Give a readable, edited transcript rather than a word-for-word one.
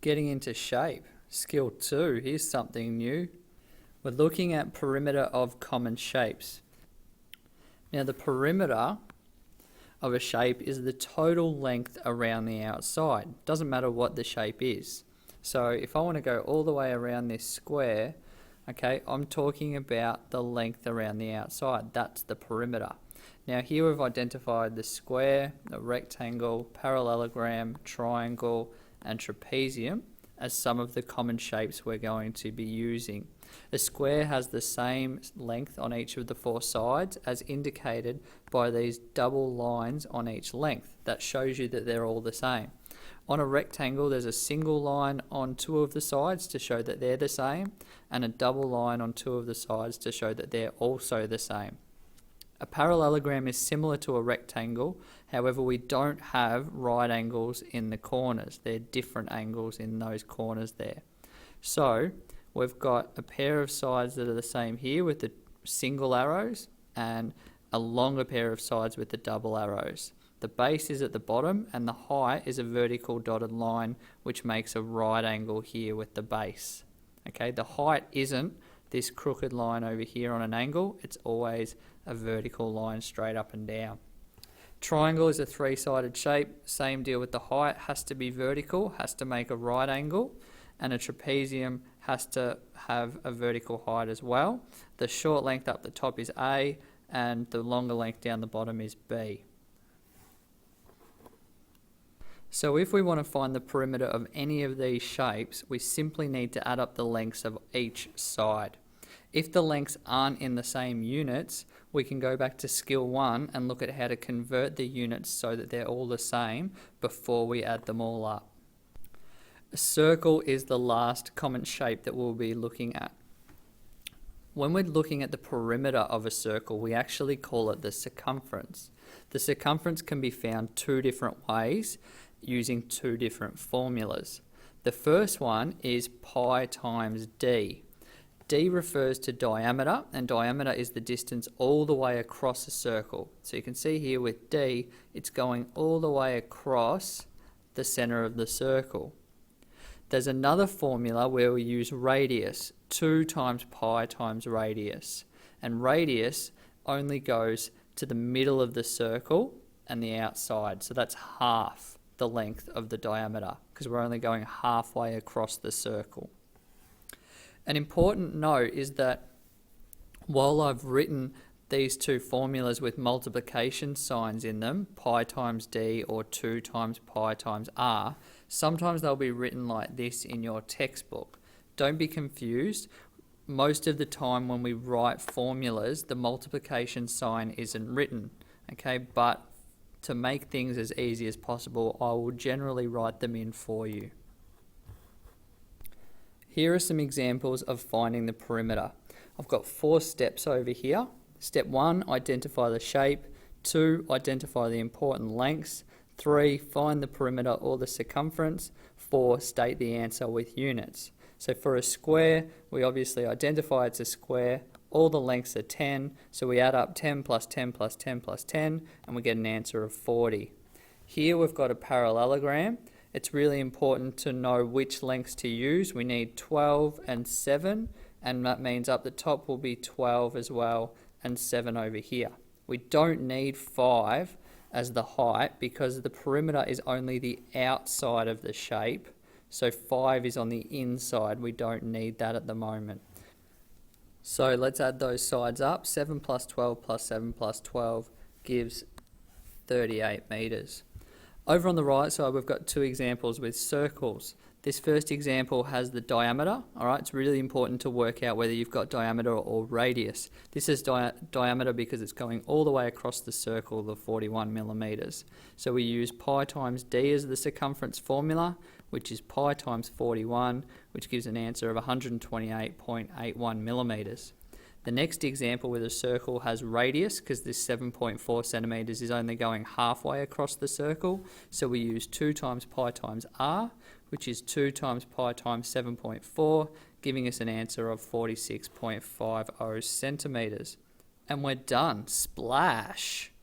Getting into shape. Skill 2, here's something new. We're looking at perimeter of common shapes. Now the perimeter of a shape is the total length around the outside. Doesn't matter what the shape is. So if I want to go all the way around this square, okay, I'm talking about the length around the outside. That's the perimeter. Now here we've identified the square, the rectangle, parallelogram, triangle, and trapezium as some of the common shapes we're going to be using. The square has the same length on each of the four sides as indicated by these double lines on each length. That shows you that they're all the same. On a rectangle, there's a single line on two of the sides to show that they're the same, and a double line on two of the sides to show that they're also the same. A parallelogram is similar to a rectangle, however we don't have right angles in the corners. They're different angles in those corners there. So we've got a pair of sides that are the same here with the single arrows and a longer pair of sides with the double arrows. The base is at the bottom and the height is a vertical dotted line which makes a right angle here with the base. Okay, the height isn't this crooked line over here on an angle, it's always a vertical line straight up and down. Triangle is a three-sided shape, same deal with the height, has to be vertical, has to make a right angle, and a trapezium has to have a vertical height as well. The short length up the top is A and the longer length down the bottom is B. So if we want to find the perimeter of any of these shapes, we simply need to add up the lengths of each side. If the lengths aren't in the same units, we can go back to skill 1 and look at how to convert the units so that they're all the same before we add them all up. A circle is the last common shape that we'll be looking at. When we're looking at the perimeter of a circle, we actually call it the circumference. The circumference can be found two different ways using two different formulas. The first one is pi times d. D refers to diameter, and diameter is the distance all the way across a circle. So you can see here with D, it's going all the way across the center of the circle. There's another formula where we use radius, 2 times pi times radius. And radius only goes to the middle of the circle and the outside. So that's half the length of the diameter because we're only going halfway across the circle. An important note is that while I've written these two formulas with multiplication signs in them, pi times d or 2 times pi times r, sometimes they'll be written like this in your textbook. Don't be confused. Most of the time when we write formulas, the multiplication sign isn't written, okay? But to make things as easy as possible, I will generally write them in for you. Here are some examples of finding the perimeter. I've got 4 steps over here. Step 1, identify the shape. 2, identify the important lengths. 3, find the perimeter or the circumference. 4, state the answer with units. So for a square, we obviously identify it's a square. All the lengths are 10, so we add up 10 plus 10 plus 10 plus 10, and we get an answer of 40. Here we've got a parallelogram. It's really important to know which lengths to use. We need 12 and 7, and that means up the top will be 12 as well, and 7 over here. We don't need 5 as the height because the perimeter is only the outside of the shape, so 5 is on the inside. We don't need that at the moment. So let's add those sides up. 7 plus 12 plus 7 plus 12 gives 38 metres. Over on the right side, we've got 2 examples with circles. This first example has the diameter. All right, it's really important to work out whether you've got diameter or radius. This is diameter because it's going all the way across the circle, the 41 millimetres. So we use pi times d as the circumference formula, which is pi times 41, which gives an answer of 128.81 millimetres. The next example with a circle has radius because this 7.4 centimetres is only going halfway across the circle. So we use 2 times pi times r, which is 2 times pi times 7.4, giving us an answer of 46.50 centimetres. And we're done. Splash!